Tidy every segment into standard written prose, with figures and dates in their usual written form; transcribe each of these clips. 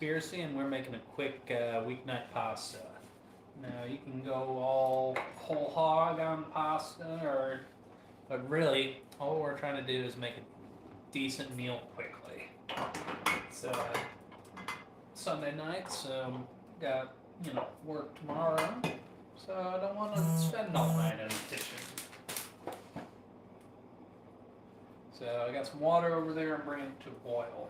conspiracy, and we're making a quick weeknight pasta. Now you can go all whole hog on pasta, but really all we're trying to do is make a decent meal quickly. It's Sunday night, so got work tomorrow, so I don't want to spend all night in the kitchen. So I got some water over there and bring it to a boil.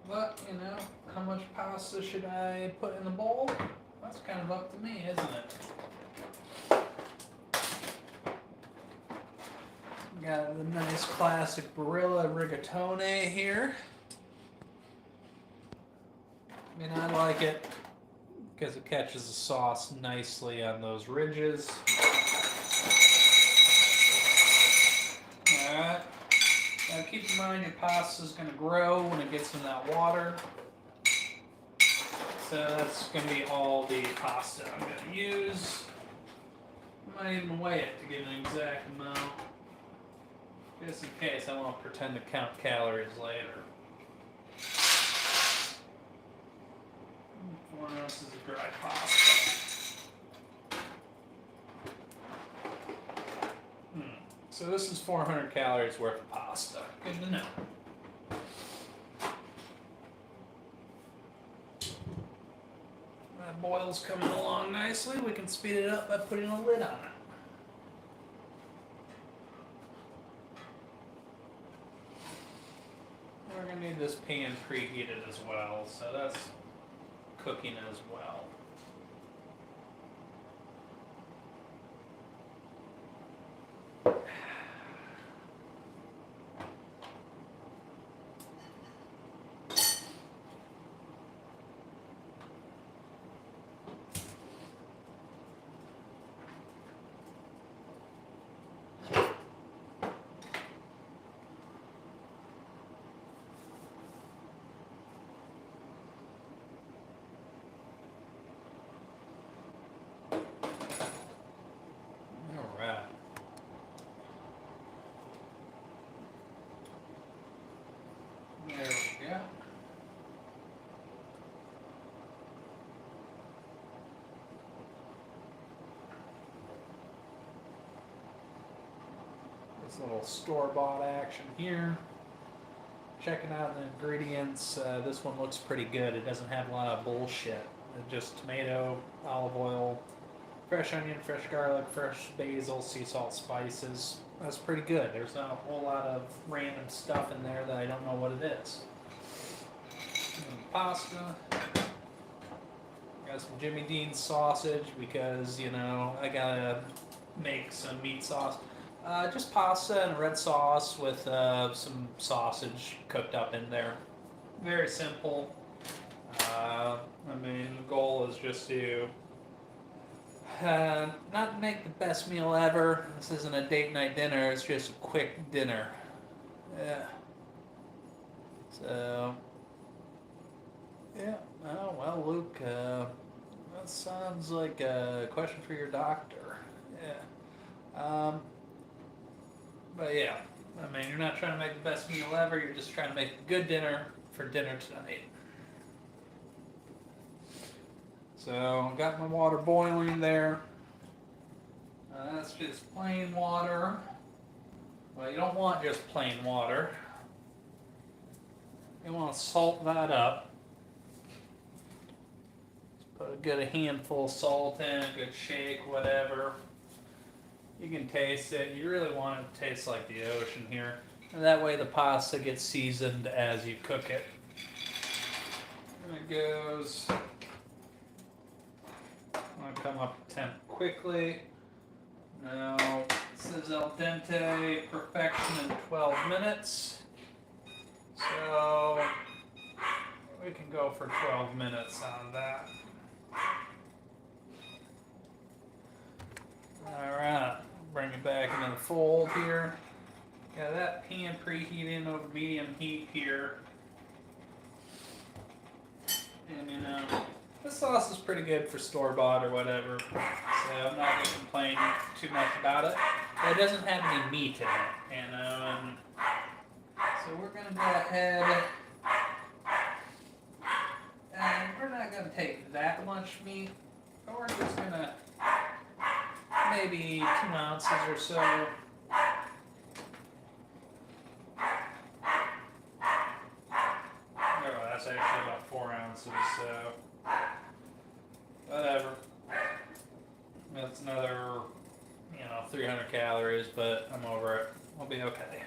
But, how much pasta should I put in the bowl? That's kind of up to me, isn't it? Got the nice classic Barilla rigatoni here. I mean, I like it because it catches the sauce nicely on those ridges. Alright. Now keep in mind your pasta is going to grow when it gets in that water. So that's going to be all the pasta I'm going to use. I might even weigh it to get an exact amount. Just in case I won't pretend to count calories later. 4 ounces of dry pasta. So this is 400 calories worth of pasta. Good to know. That boil's coming along nicely. We can speed it up by putting a lid on it. We're going to need this pan preheated as well, so that's cooking as well. There we go. This little store-bought action here. Checking out the ingredients. This one looks pretty good. It doesn't have a lot of bullshit. Just tomato, olive oil, fresh onion, fresh garlic, fresh basil, sea salt, spices. That's pretty good. There's not a whole lot of random stuff in there that I don't know what it is. And pasta. Got some Jimmy Dean sausage because, I gotta make some meat sauce. Just pasta and red sauce with some sausage cooked up in there. Very simple. The goal is just to not make the best meal ever. This isn't a date night dinner, it's just a quick dinner. Yeah. So, yeah. Oh, well, Luke, that sounds like a question for your doctor. Yeah. But yeah, you're not trying to make the best meal ever, you're just trying to make a good dinner for dinner tonight. So, got my water boiling there. That's just plain water. Well, you don't want just plain water. You want to salt that up. Just put a good handful of salt in, a good shake, whatever. You can taste it. You really want it to taste like the ocean here. And that way the pasta gets seasoned as you cook it. And it goes. I'm going to come up to temp quickly. Now, it says al dente perfection in 12 minutes. So, we can go for 12 minutes on that. Alright, bring it back into the fold here. Got that pan preheating over medium heat here. And this sauce is pretty good for store-bought or whatever, so I'm not going to complain too much about it. But it doesn't have any meat in it, and so we're going to go ahead take that much meat, but we're just gonna maybe 2 ounces or so. Oh, that's actually about 4 ounces, so whatever. That's another, 300 calories, but I'm over it. I'll be okay.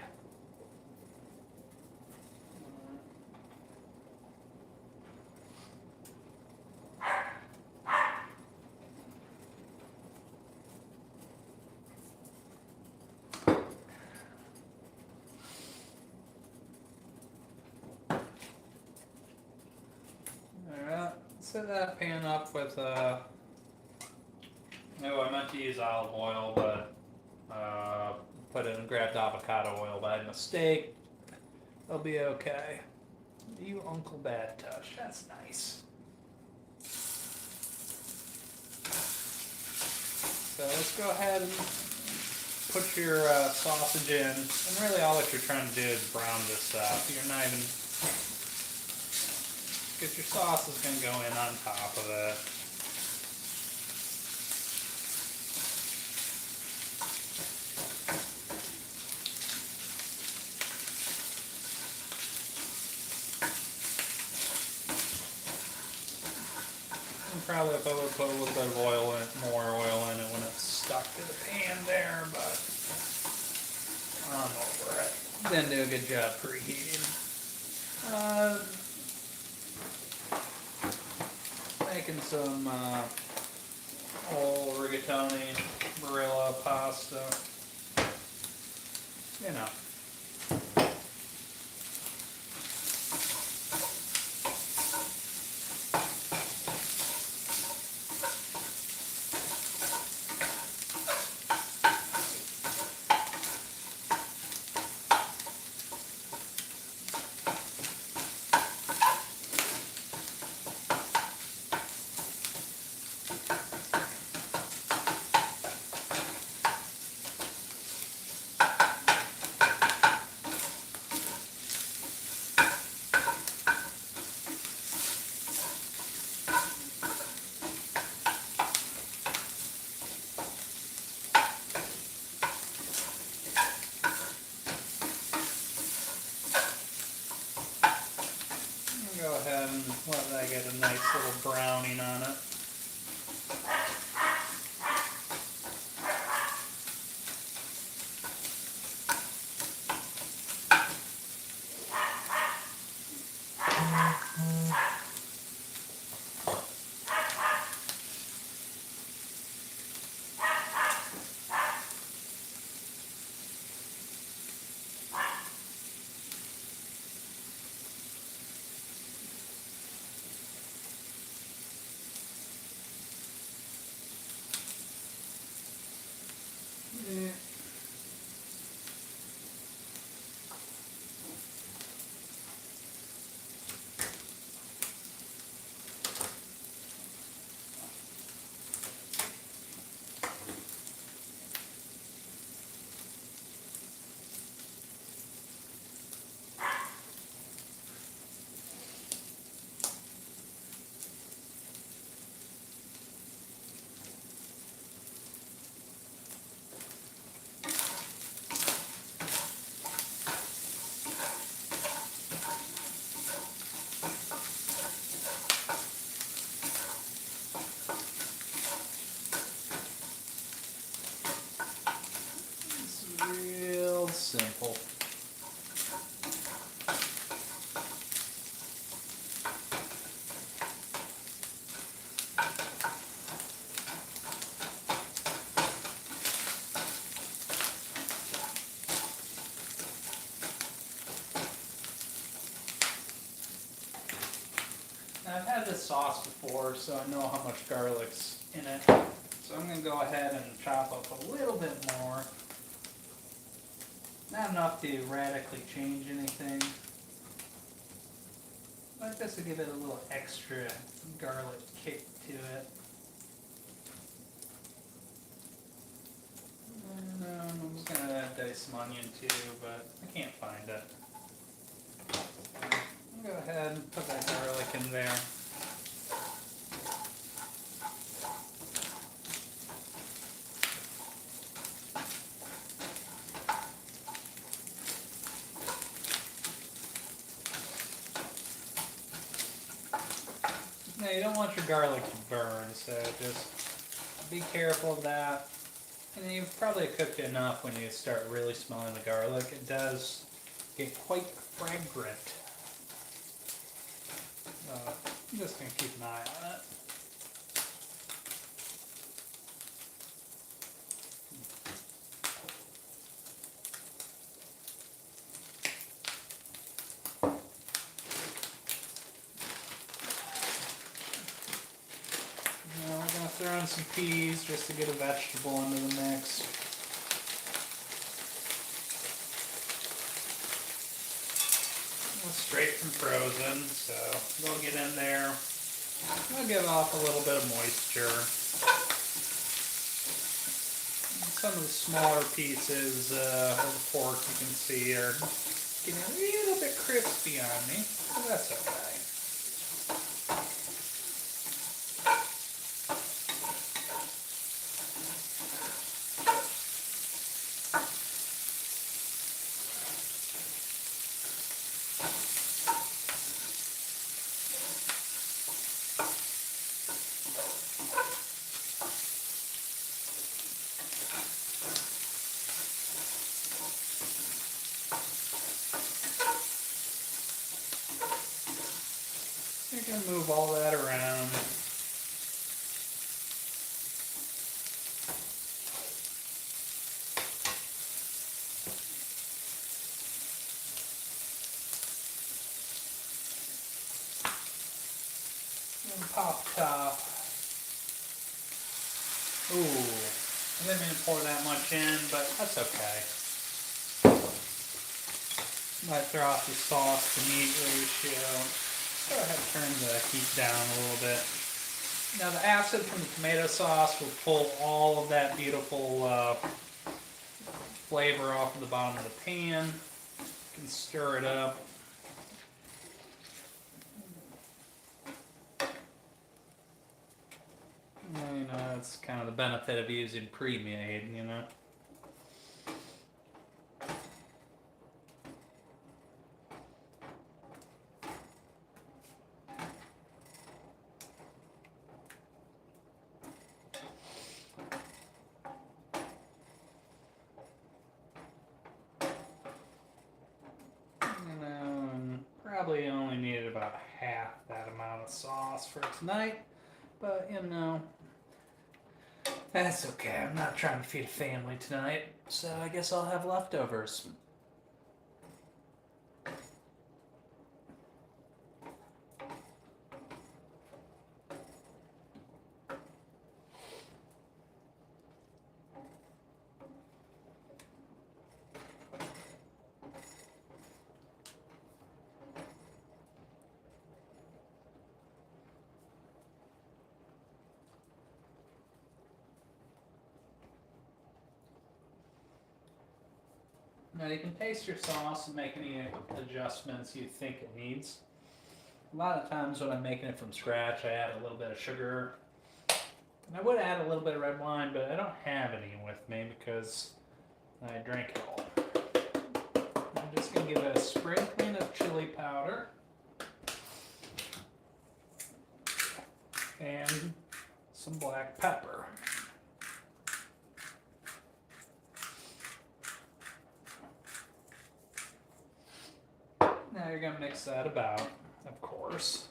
Alright, set that pan up with, I meant to use olive oil, but grabbed avocado oil by mistake. They'll be okay. You Uncle Bad Touch, that's nice. So let's go ahead and put your sausage in, and really all that you're trying to do is brown this up. You're not even, because your sauce is going to go in on top of it. Probably if I would put a little bit of oil in it, more oil in it when it's stuck to the pan there, but I'm over it. Didn't do a good job preheating. Making some old rigatoni, Barilla pasta. You know. Go ahead and let that get a nice little browning on it. Real simple. Now, I've had this sauce before, so I know how much garlic's in it. So I'm going to go ahead and chop up a little bit more. Not enough to radically change anything, but just to give it a little extra garlic kick to it. And I'm just going to dice some onion too, but I can't find it. I'll go ahead and put that garlic in there. Now you don't want your garlic to burn, so just be careful of that. And you've probably cooked it enough when you start really smelling the garlic. It does get quite fragrant. I'm just going to keep an eye on it. Now we're going to throw in some peas just to get a vegetable into the mix. Straight from frozen, so they'll get in there. They'll give off a little bit of moisture. Some of the smaller pieces of the pork you can see are getting a little bit crispy on me, but that's okay. You're going to move all that around. And pop top. Ooh, I didn't mean to pour that much in, but that's okay. Might throw off the sauce to meat ratio. Go ahead and turn the heat down a little bit. Now the acid from the tomato sauce will pull all of that beautiful flavor off of the bottom of the pan. You can stir it up. Well, you know, that's kind of the benefit of using pre-made, you know. Probably only needed about half that amount of sauce for tonight, but you know, that's okay. I'm not trying to feed a family tonight, so I guess I'll have leftovers. Now you can taste your sauce and make any adjustments you think it needs. A lot of times when I'm making it from scratch, I add a little bit of sugar. And I would add a little bit of red wine, but I don't have any with me because I drank it all. I'm just going to give it a sprinkling of chili powder. And some black pepper. Now you're going to mix that about, of course.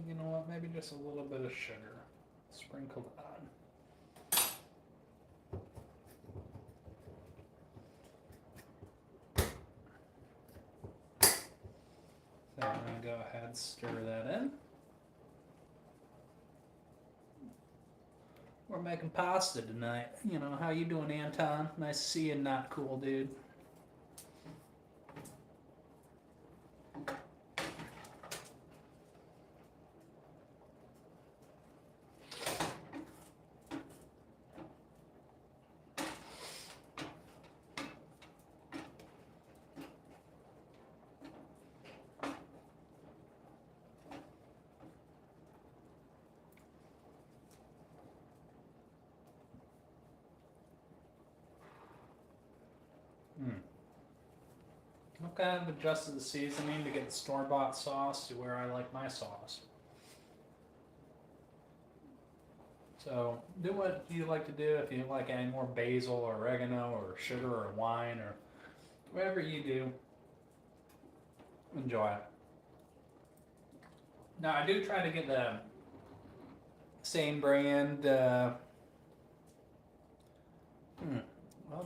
You know what, maybe just a little bit of sugar sprinkled on. So I'm going to go ahead and stir that in. We're making pasta tonight. You know, how you doing, Anton? Nice to see you, not cool, dude. I've kind of adjusted the seasoning to get the store-bought sauce to where I like my sauce. So do what you like to do. If you like adding more basil or oregano or sugar or wine or whatever you do, enjoy it. Now I do try to get the same brand. I'll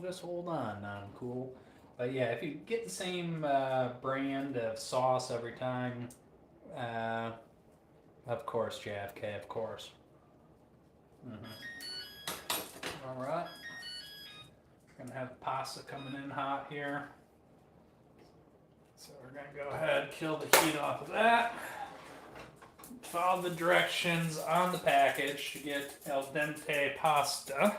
just hold on. I'm cool. But yeah, if you get the same brand of sauce every time, of course, JFK, of course. All right. We're going to have the pasta coming in hot here. So we're going to go ahead and kill the heat off of that. Follow the directions on the package to get al dente pasta.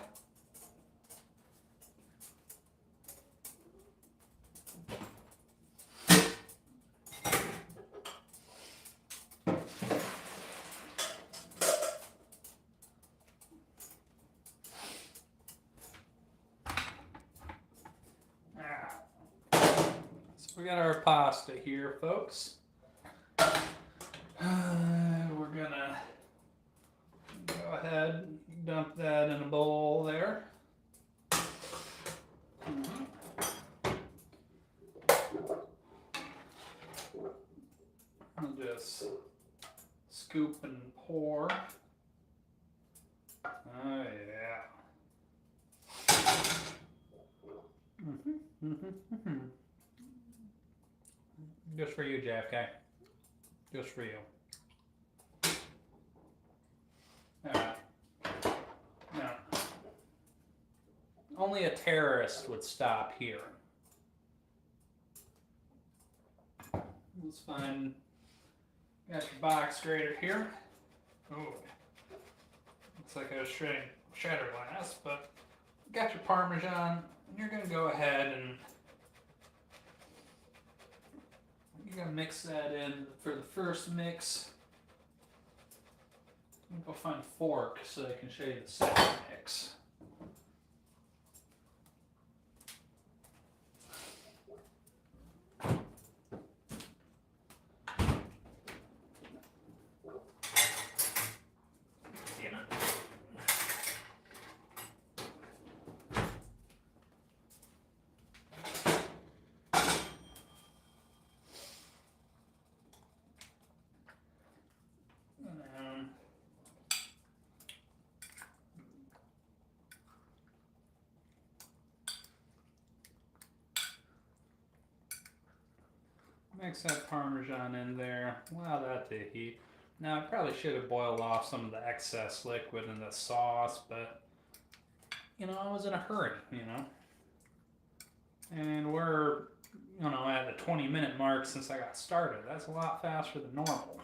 We got our pasta here, folks. We're gonna go ahead and dump that in a bowl there. I'll just scoop and pour. Oh yeah. Just for you, JFK. Just for you. Alright. Now, only a terrorist would stop here. Let's find. Got your box grater here. Oh, looks like I was shredding cheddar glass, but got your Parmesan. And you're going to go ahead and you're going to mix that in for the first mix. I'm going to go find a fork so I can show you the second mix. Mix that Parmesan in there, allow that to heat. Now I probably should have boiled off some of the excess liquid in the sauce, but you know, I was in a hurry, you know. And we're, you know, at the 20-minute mark since I got started. That's a lot faster than normal.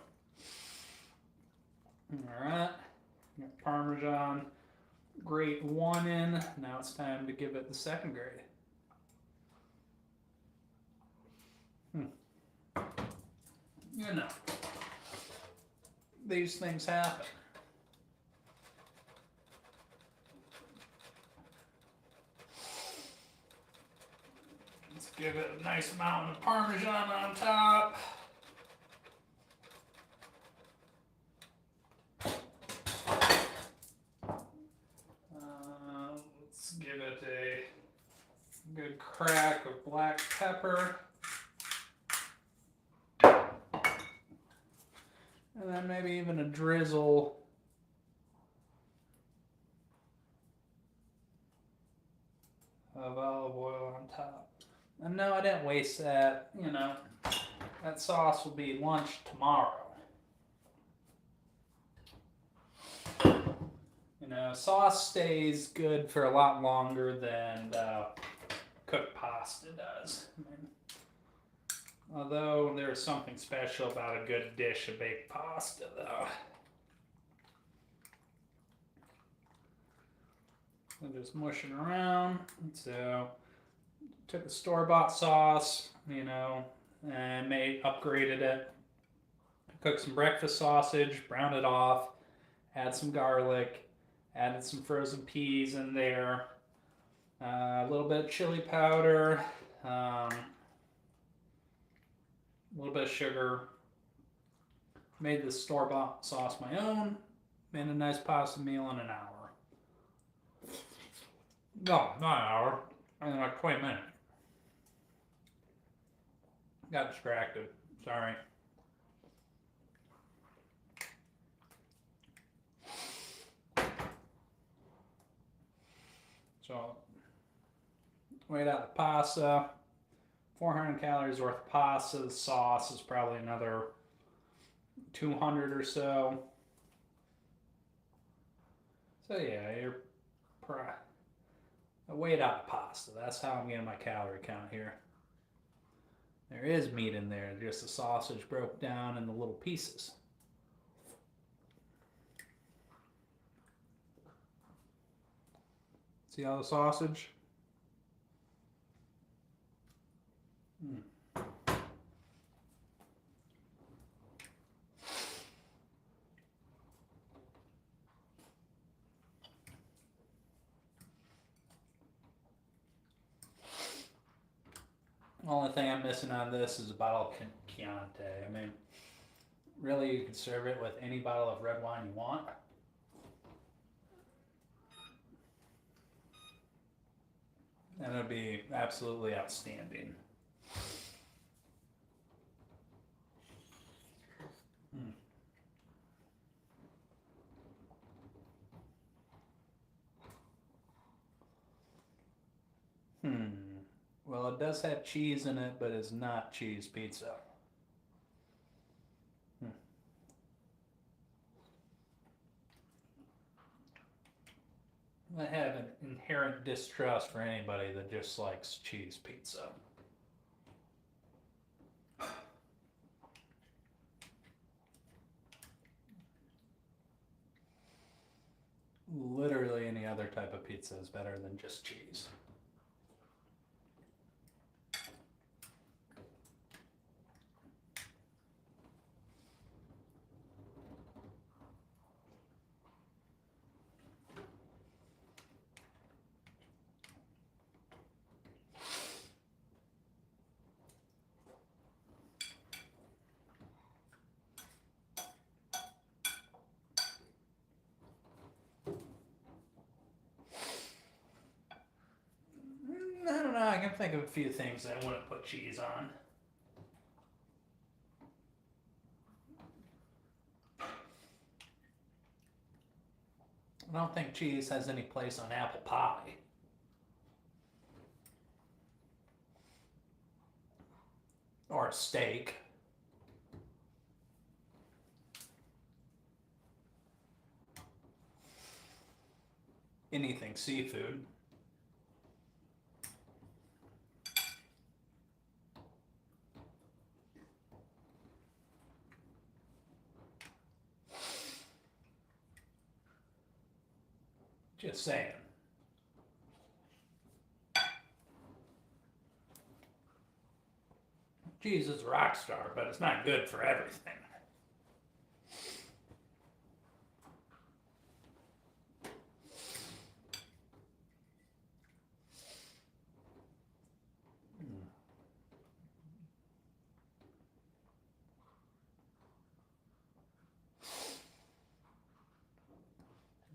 Alright, got Parmesan grate 1 in. Now it's time to give it the second grade. You know, these things happen. Let's give it a nice amount of Parmesan on top. Let's give it a good crack of black pepper. And then maybe even a drizzle of olive oil on top. And no, I didn't waste that. You know, that sauce will be lunch tomorrow. You know, sauce stays good for a lot longer than cooked pasta does. I mean, although there's something special about a good dish of baked pasta, though. I'm just mushing around. So, took the store-bought sauce, you know, and upgraded it. Cooked some breakfast sausage, browned it off, add some garlic, added some frozen peas in there, a little bit of chili powder, a little bit of sugar. Made the store-bought sauce my own. Made a nice pasta meal in an hour. No, not an hour. I mean, like 20 minutes. Got distracted. Sorry. So, weighed out the pasta. 400 calories worth of pasta. The sauce is probably another 200 or so. So yeah, I weighed out the pasta. That's how I'm getting my calorie count here. There is meat in there, just the sausage broke down into little pieces. See all the sausage? Only thing I'm missing on this is a bottle of Chianti. I mean, really, you could serve it with any bottle of red wine you want. And it'd be absolutely outstanding. Well, it does have cheese in it, but it's not cheese pizza. I have an inherent distrust for anybody that just likes cheese pizza. Literally any other type of pizza is better than just cheese. I don't know, I can think of a few things that I wouldn't put cheese on. I don't think cheese has any place on apple pie. Or a steak. Anything seafood. Just saying. Cheese is a rock star, but it's not good for everything.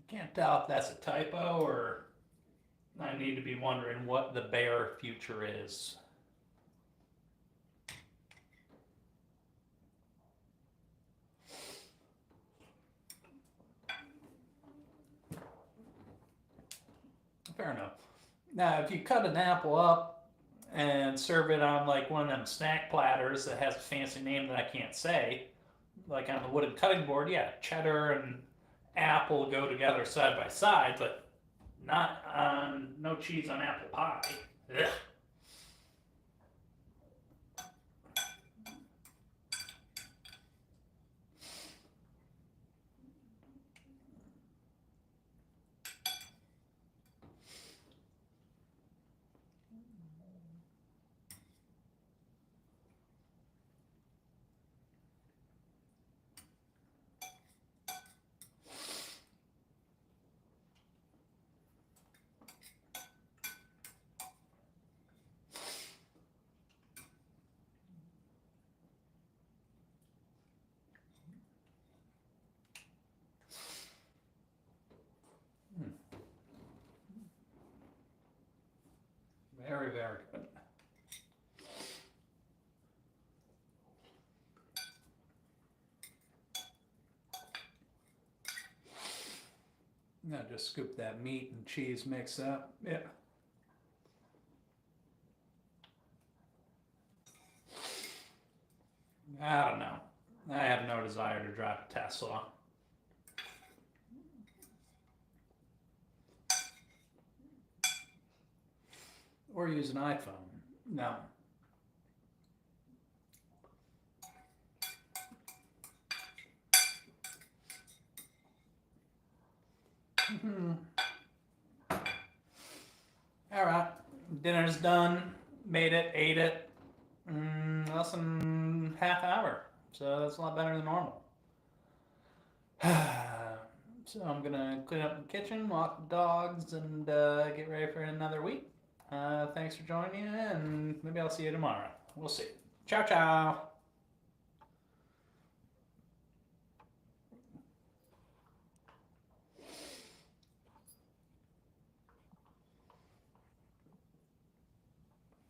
Can't tell if that's a typo or I need to be wondering what the bare future is. Fair enough. Now, if you cut an apple up and serve it on like one of them snack platters that has a fancy name that I can't say, like on the wooden cutting board, yeah, cheddar and apple go together side by side, but not on no cheese on apple pie. Ugh. Very, very good. Now just scoop that meat and cheese mix up. Yeah. I don't know. I have no desire to drive a Tesla. Or use an iPhone. No. All right, dinner's done. Made it, ate it. Less than half hour, so that's a lot better than normal. So I'm gonna clean up the kitchen, walk the dogs, and get ready for another week. Thanks for joining me, and maybe I'll see you tomorrow. We'll see. Ciao, ciao.